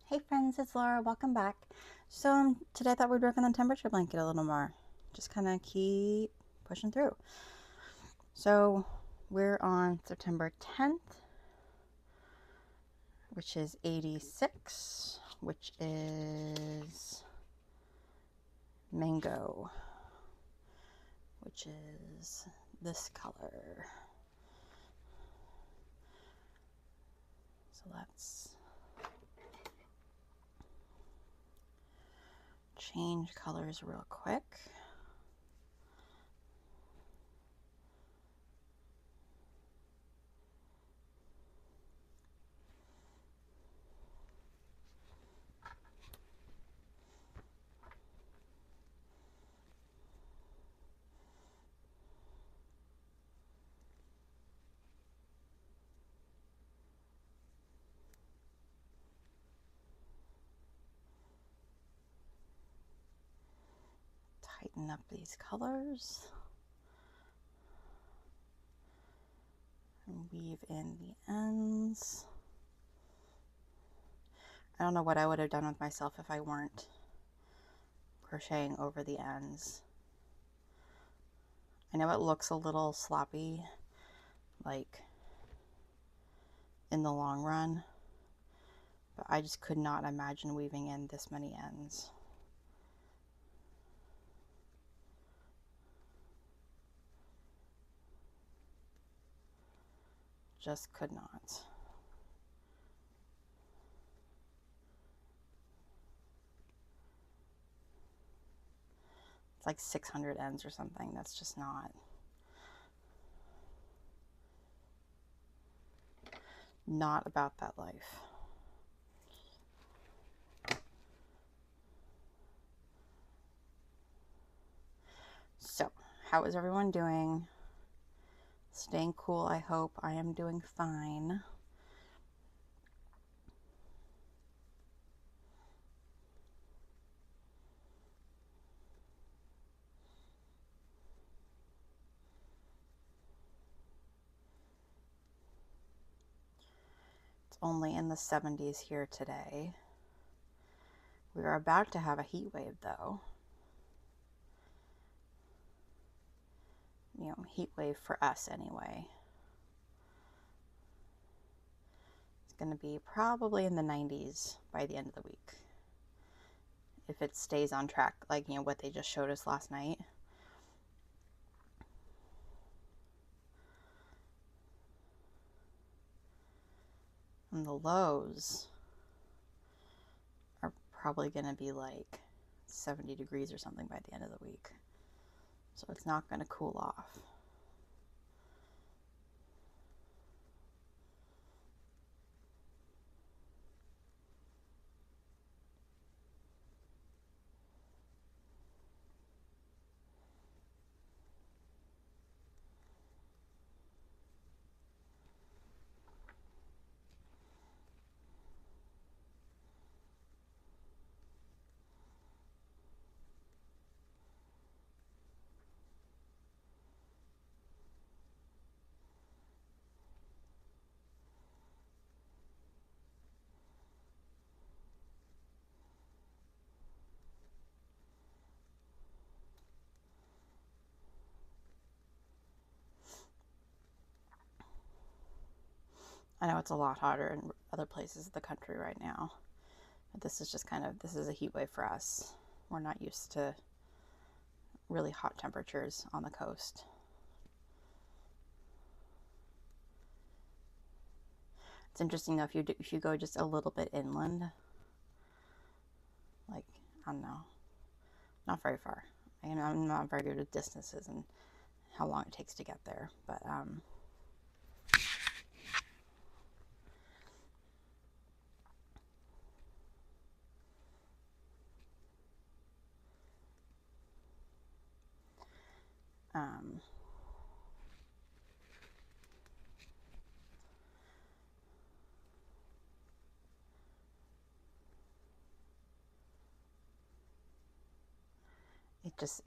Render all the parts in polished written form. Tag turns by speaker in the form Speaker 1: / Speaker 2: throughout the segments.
Speaker 1: Hey friends, it's Laura. Welcome back. Today I thought we'd work on the temperature blanket a little more. Just kind of keep pushing through. So we're on September 10th, which is 86, which is mango, which is this color. So let's change colors real quick. Tighten up these colors and weave in the ends. I don't know what I would have done with myself if I weren't crocheting over the ends. I know it looks a little sloppy, like in the long run, but I just could not imagine weaving in this many ends. Just could not. It's like 600 ends or something. That's just not about that life. So, how is everyone doing? Staying cool, I hope. I am doing fine. It's only in the 70s here today. We are about to have a heat wave though. You know, heat wave for us anyway. It's going to be probably in the 90s by the end of the week. If it stays on track, like, you know, what they just showed us last night. And the lows are probably going to be like 70 degrees or something by the end of the week. So it's not going to cool off. I know it's a lot hotter in other places of the country right now. But this is just this is a heat wave for us. We're not used to really hot temperatures on the coast. It's interesting though, if you go just a little bit inland, like, I don't know, not very far. I'm not very good at distances and how long it takes to get there, but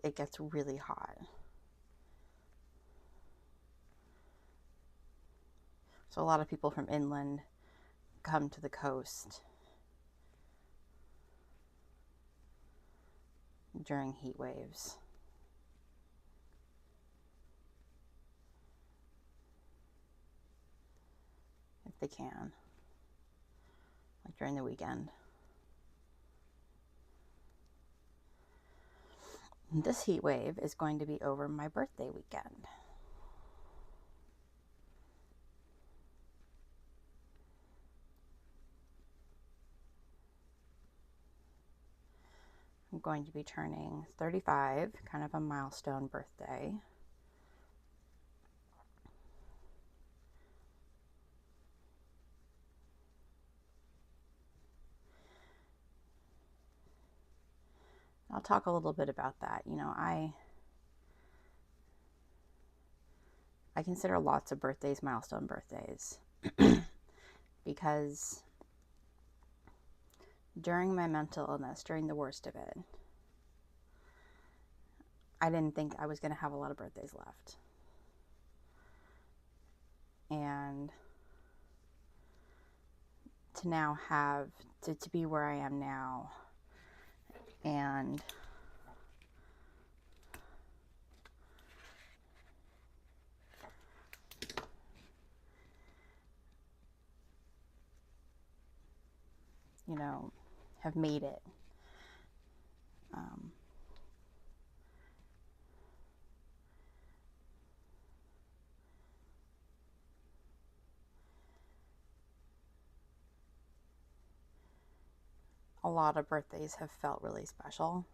Speaker 1: it gets really hot. So a lot of people from inland come to the coast during heat waves. If they can, like during the weekend. This heat wave is going to be over my birthday weekend. I'm going to be turning 35, kind of a milestone birthday. I'll talk a little bit about that. You know, I consider lots of birthdays milestone birthdays because during my mental illness, during the worst of it, I didn't think I was going to have a lot of birthdays left. And to now have, to be where I am now, and you know, have made it. A lot of birthdays have felt really special.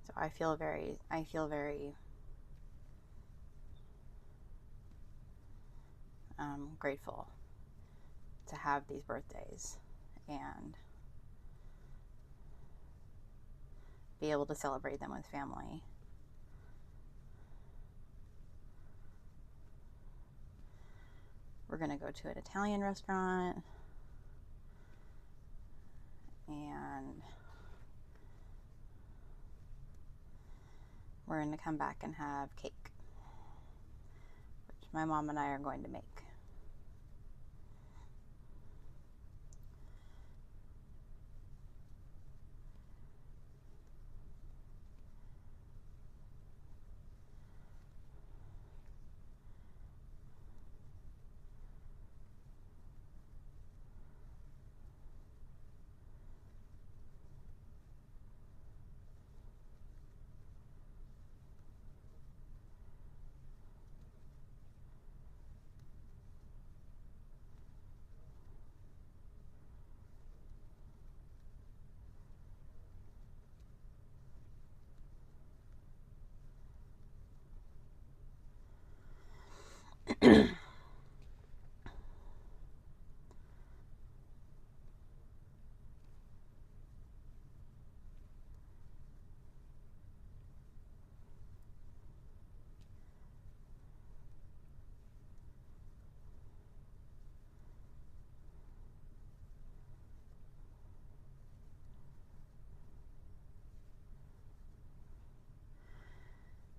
Speaker 1: So I feel very grateful to have these birthdays and be able to celebrate them with family. We're going to go to an Italian restaurant, and we're going to come back and have cake, which my mom and I are going to make.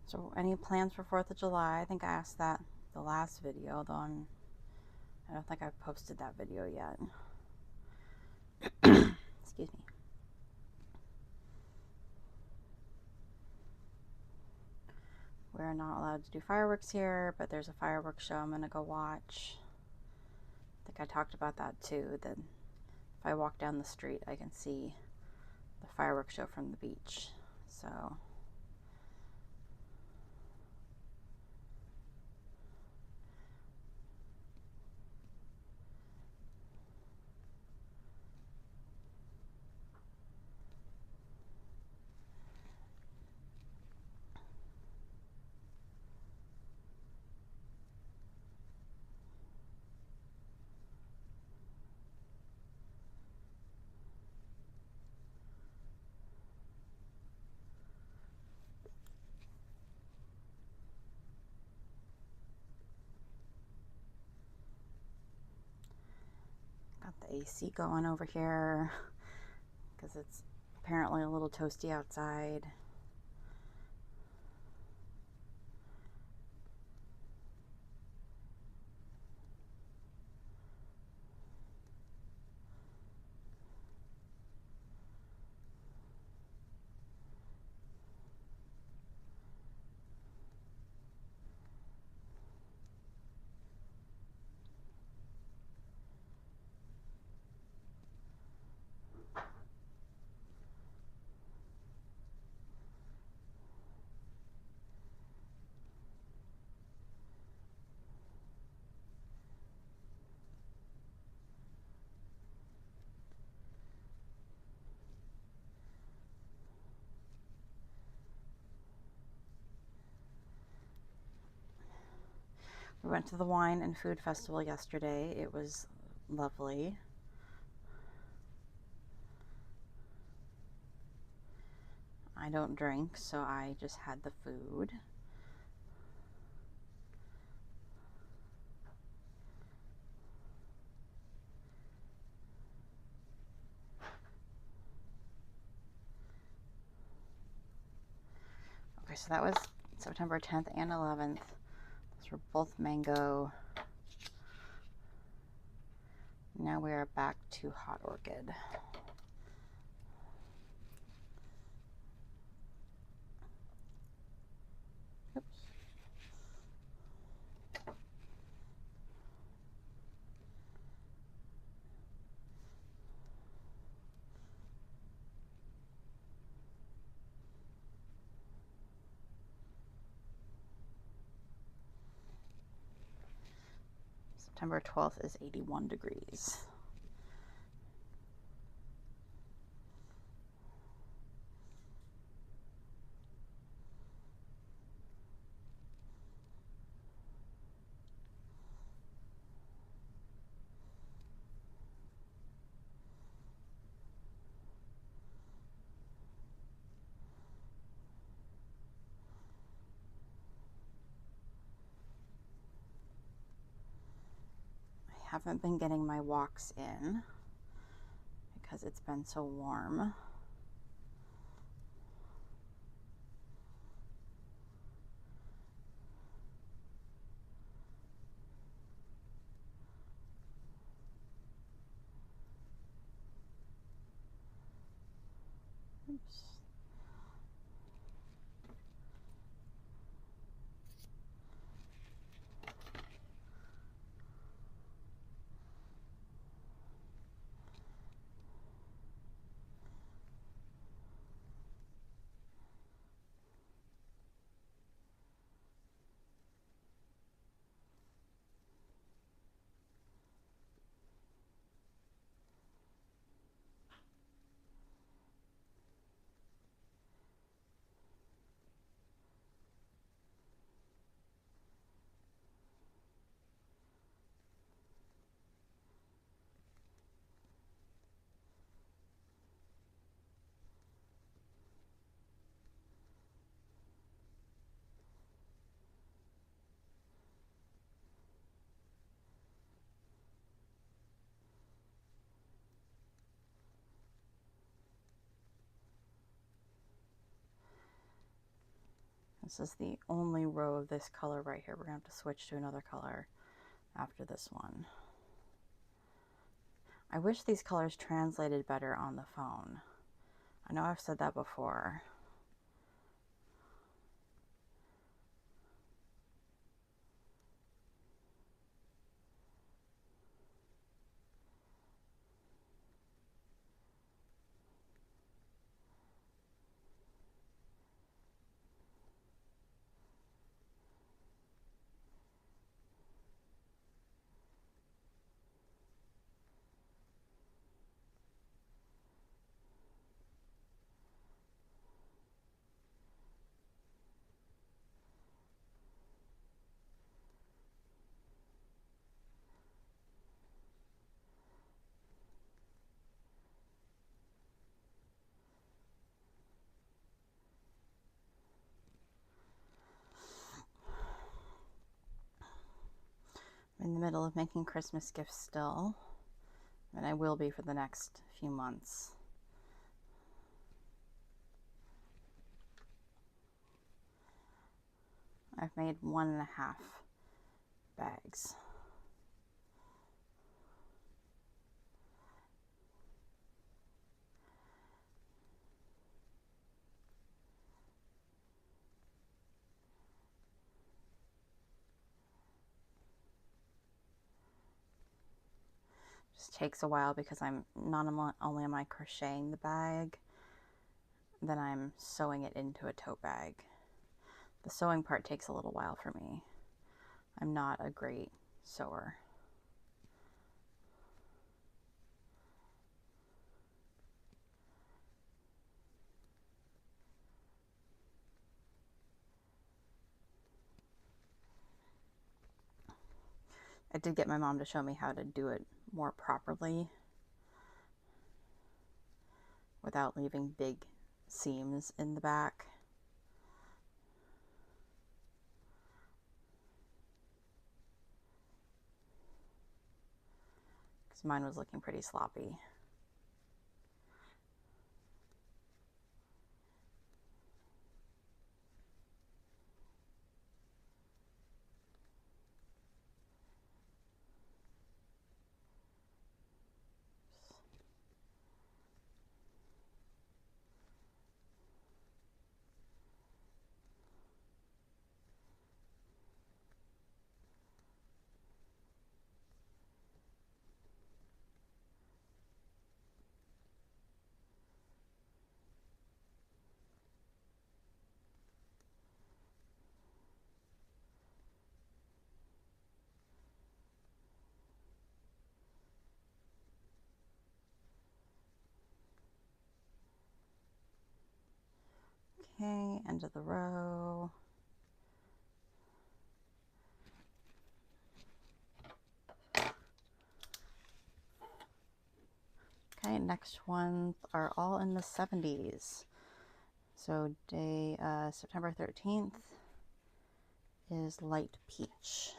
Speaker 1: So any plans for 4th of July? I think I asked that the last video, though I don't think I've posted that video yet. Excuse me. We're not allowed to do fireworks here, but there's a fireworks show I'm going to go watch. I think I talked about that too, that if I walk down the street, I can see the fireworks show from the beach. So the AC going over here because it's apparently a little toasty outside. We went to the wine and food festival yesterday. It was lovely. I don't drink, so I just had the food. Okay, so that was September 10th and 11th. Those were both mango. Now we are back to hot orchid. Oops. September 12th is 81 degrees. I haven't been getting my walks in because it's been so warm. Oops. This is the only row of this color right here. We're going to have to switch to another color after this one. I wish these colors translated better on the phone. I know I've said that before. I'm in the middle of making Christmas gifts still. And I will be for the next few months. I've made 1.5 bags. Just takes a while because I'm not only am I crocheting the bag, then I'm sewing it into a tote bag. The sewing part takes a little while for me. I'm not a great sewer. I did get my mom to show me how to do it more properly without leaving big seams in the back. Because mine was looking pretty sloppy. Okay, end of the row. Okay, next ones are all in the 70s. So day September 13th is light peach.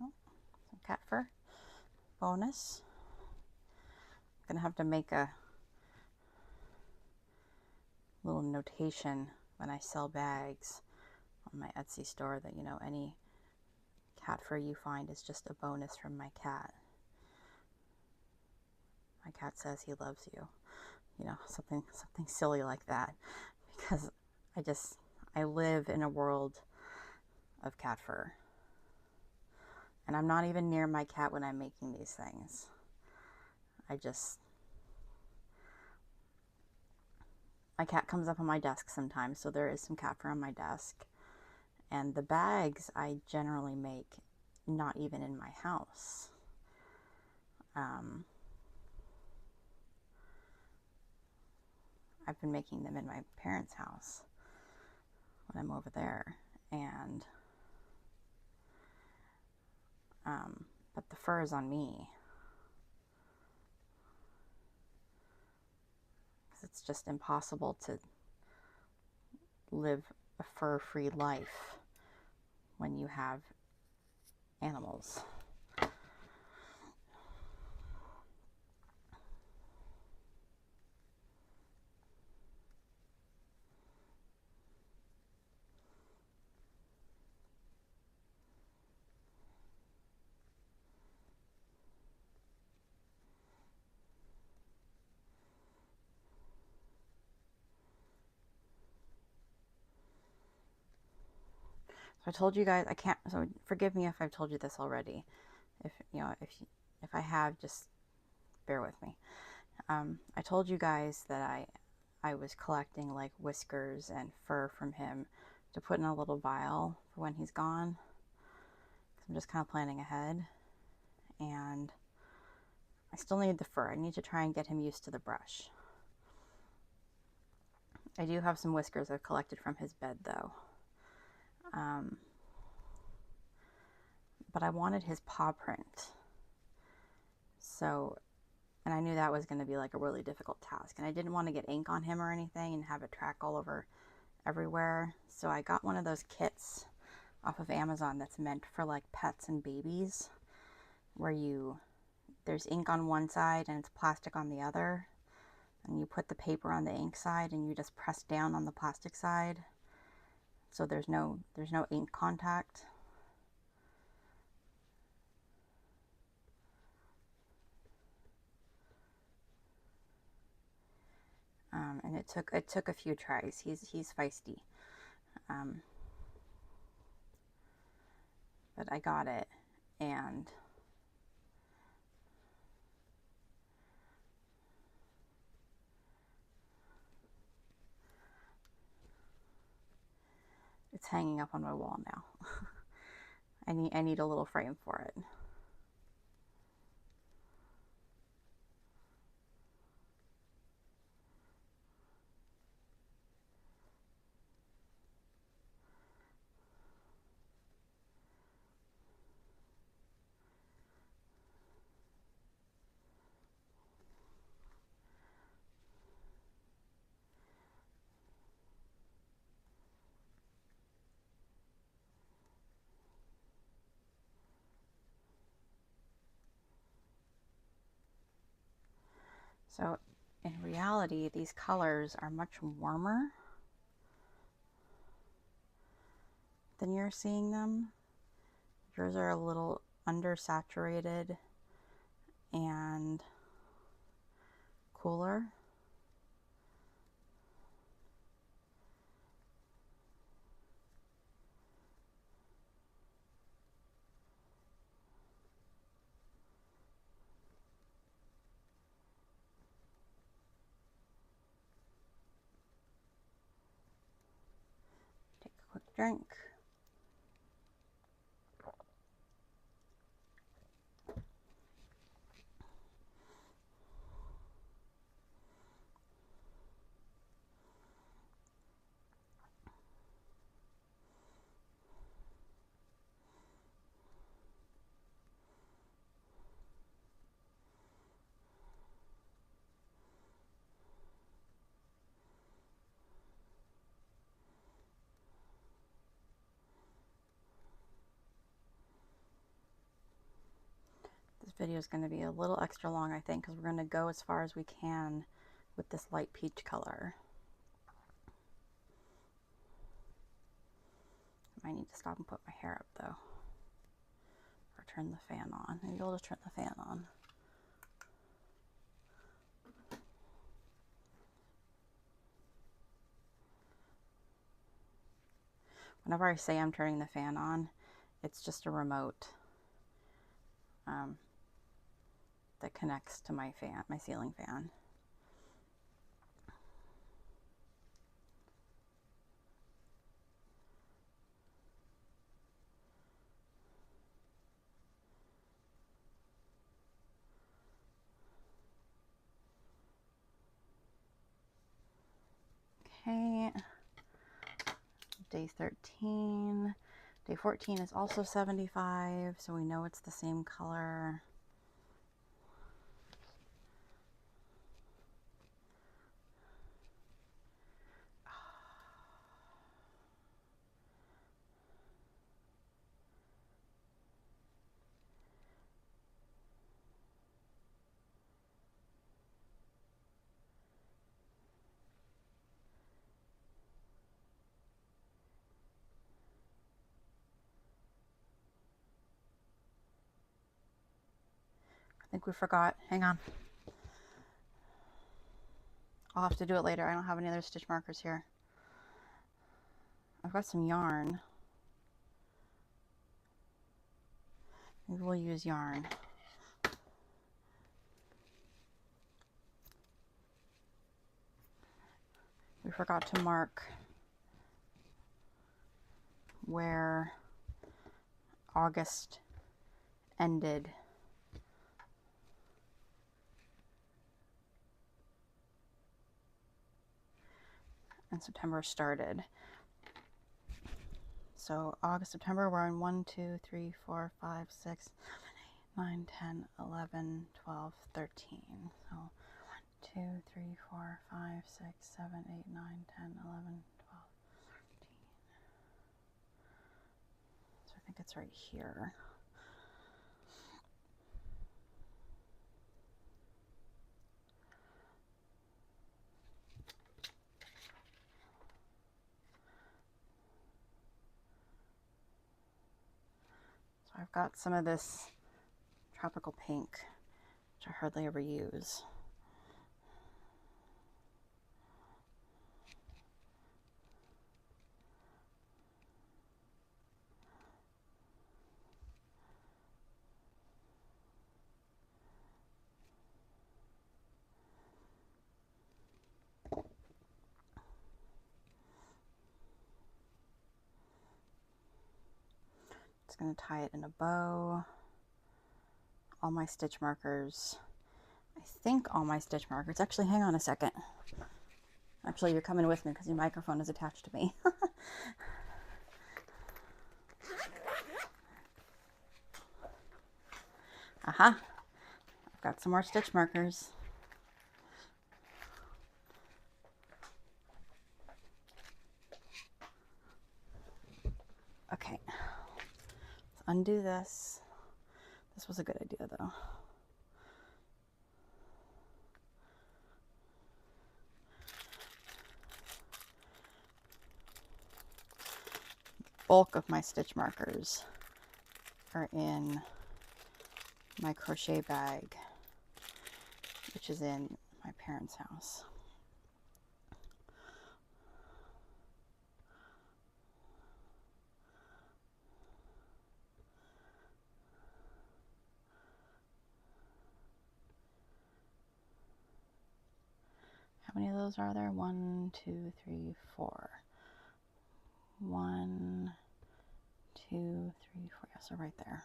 Speaker 1: Oh, some cat fur bonus. I'm gonna have to make a little notation when I sell bags on my Etsy store that, you know, any cat fur you find is just a bonus from my cat. My cat says he loves you. You know, something silly like that, because I live in a world of cat fur. And I'm not even near my cat when I'm making these things. My cat comes up on my desk sometimes, so there is some cat fur on my desk. And the bags I generally make not even in my house. I've been making them in my parents' house when I'm over there. And but the fur is on me. It's just impossible to live a fur-free life when you have animals. So I told you guys, I can't, so forgive me if I've told you this already. If I have, just bear with me. I told you guys that I was collecting like whiskers and fur from him to put in a little vial for when he's gone. I'm just kind of planning ahead. And I still need the fur. I need to try and get him used to the brush. I do have some whiskers I've collected from his bed though. But I wanted his paw print. So, and I knew that was going to be like a really difficult task. And I didn't want to get ink on him or anything and have it track all over everywhere. So I got one of those kits off of Amazon that's meant for like pets and babies, where there's ink on one side and it's plastic on the other. And you put the paper on the ink side and you just press down on the plastic side. So there's no ink contact. And it took a few tries. He's feisty. But I got it, and it's hanging up on my wall now. I need a little frame for it. So in reality, these colors are much warmer than you're seeing them. Yours are a little undersaturated and cooler. Take a quick drink. This video is going to be a little extra long, I think, because we're going to go as far as we can with this light peach color. I might need to stop and put my hair up though, or turn the fan on. Maybe I'll just turn the fan on. Whenever I say I'm turning the fan on, it's just a remote that connects to my fan, my ceiling fan. Okay, day 13. Day 14 is also 75, so we know it's the same color. I think we forgot. Hang on. I'll have to do it later. I don't have any other stitch markers here. I've got some yarn. Maybe we'll use yarn. We forgot to mark where August ended. and September started. So August, September, we're in 1, 2, 3, 4, 5, 6, 9, 10, 11, 12, 13. So 1, 2, 3, 4, 5, 6, 7, 8, 9, 10, 11, 12, 13. So I think it's right here. So I've got some of this tropical pink, which I hardly ever use. Just going to tie it in a bow. All my stitch markers. I think all my stitch markers. Actually, hang on a second. Actually, you're coming with me because your microphone is attached to me. Aha! I've got some more stitch markers. Okay, let's undo this. This was a good idea though. Bulk of my stitch markers are in my crochet bag, which is in my parents' house. How many of those are there? 1, 2, 3, 4. 1, 2, 3, 4. Yeah, so right there.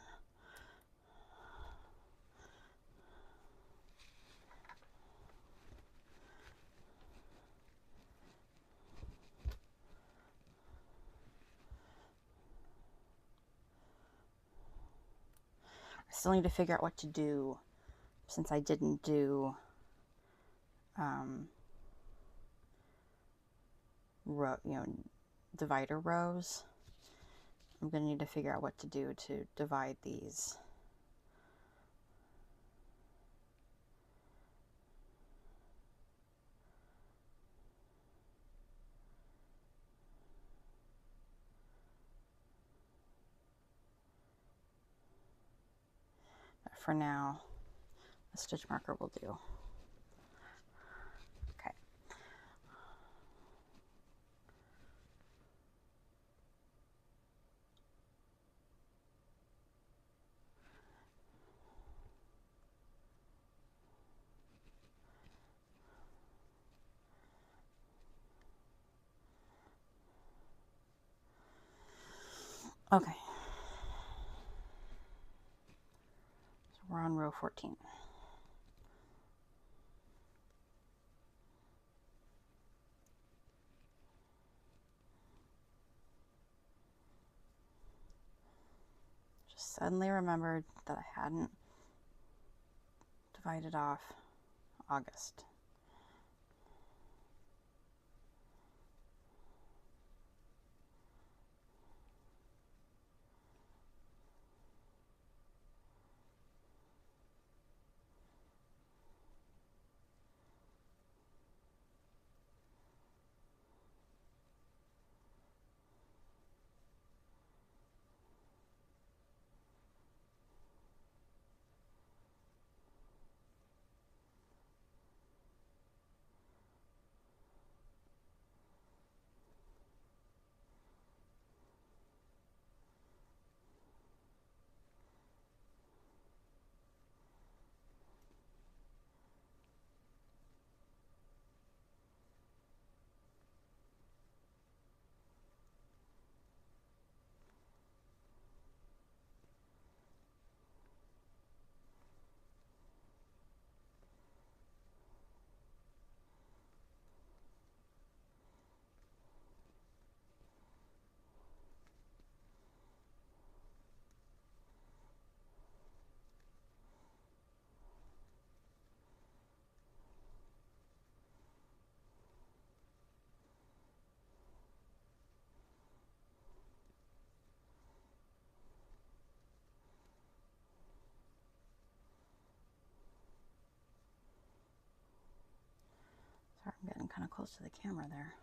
Speaker 1: I still need to figure out what to do since I didn't do divider rows. I'm going to need to figure out what to do to divide these. But for now, a stitch marker will do. Okay. Okay. So we're on row 14. Just suddenly remembered that I hadn't divided off August. of close to the camera there.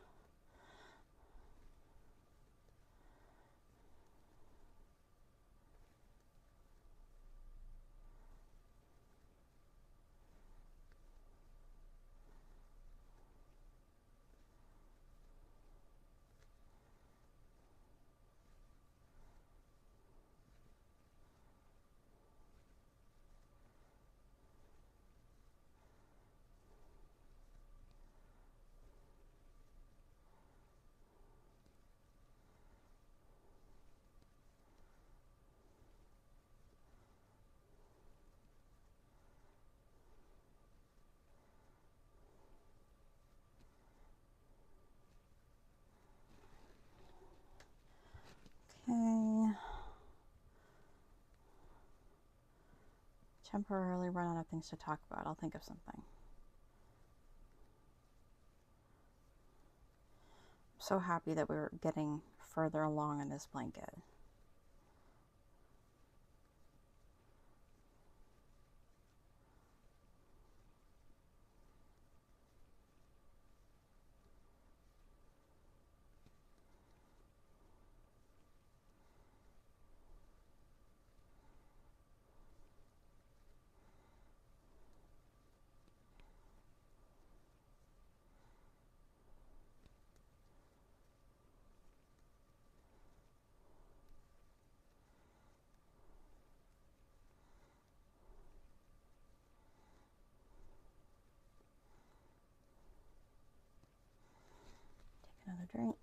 Speaker 1: Okay. Temporarily run out of things to talk about. I'll think of something. I'm so happy that we're getting further along in this blanket. Take another drink.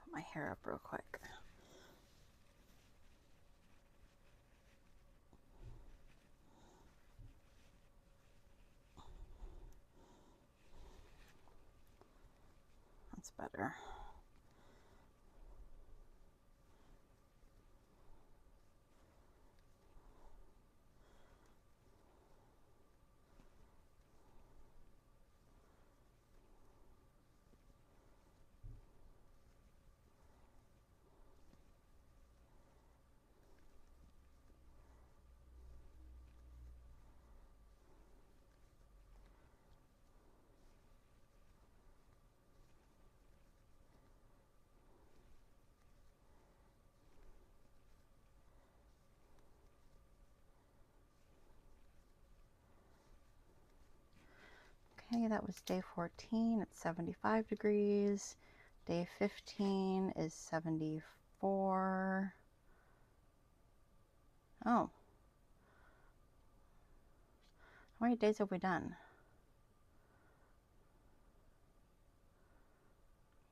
Speaker 1: Put my hair up real quick. That's better. Okay, that was day 14. It's 75 degrees. Day 15 is 74. Oh. How many days have we done?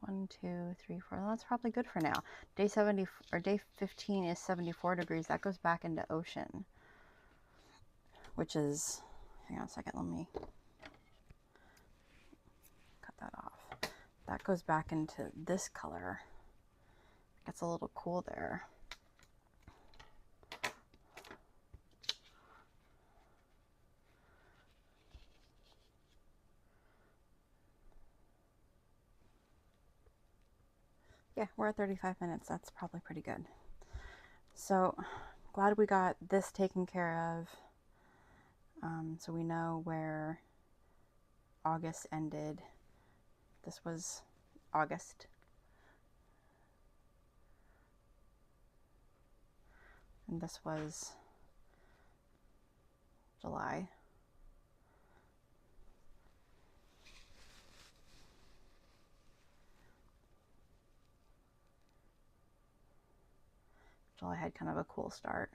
Speaker 1: 1, 2, 3, 4. Well, that's probably good for now. Day 70 or day 15 is 74 degrees. That goes back into ocean, which is, hang on a second, let me cut that off. That goes back into this color. It gets a little cool there. Yeah, we're at 35 minutes. That's probably pretty good. So glad we got this taken care of. So we know where August ended. This was August. And this was July. July had kind of a cool start.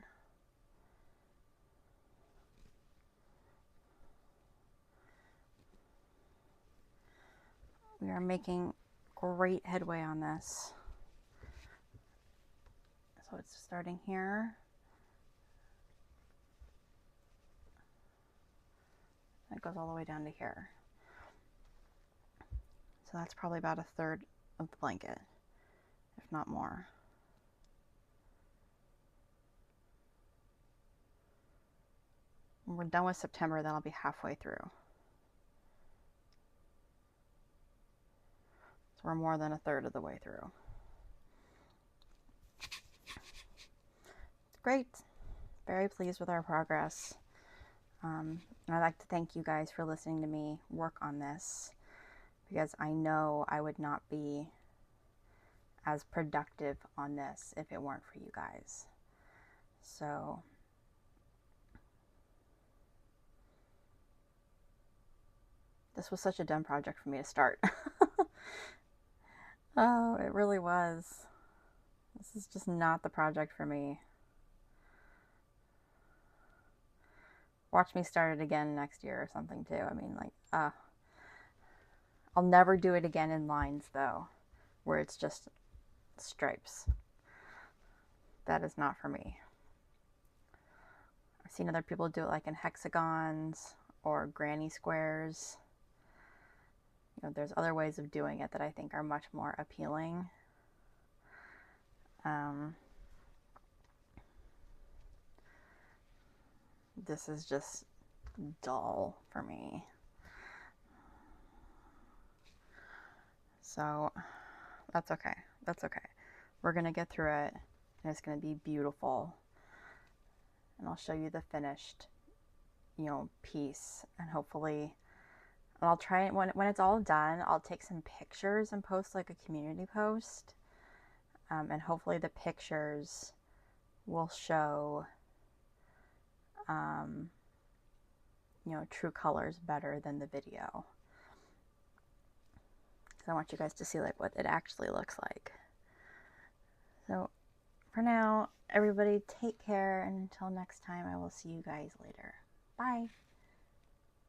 Speaker 1: We are making great headway on this. So it's starting here. It goes all the way down to here. So that's probably about a third of the blanket, if not more. When we're done with September, then I'll be halfway through. So we're more than a third of the way through. It's great. Very pleased with our progress. And I'd like to thank you guys for listening to me work on this, because I know I would not be as productive on this if it weren't for you guys. So this was such a dumb project for me to start. Oh, it really was. This is just not the project for me. Watch me start it again next year or something too. I mean, like, I'll never do it again in lines though, where it's just stripes. That is not for me. I've seen other people do it like in hexagons or granny squares. You know, there's other ways of doing it that I think are much more appealing. This is just dull for me. So that's okay. That's okay. We're going to get through it, and it's going to be beautiful. And I'll show you the finished, piece, and hopefully, and I'll try it when it's all done. I'll take some pictures and post like a community post, and hopefully the pictures will show, true colors better than the video. So I want you guys to see like what it actually looks like. So for now, everybody take care, and until next time, I will see you guys later. Bye.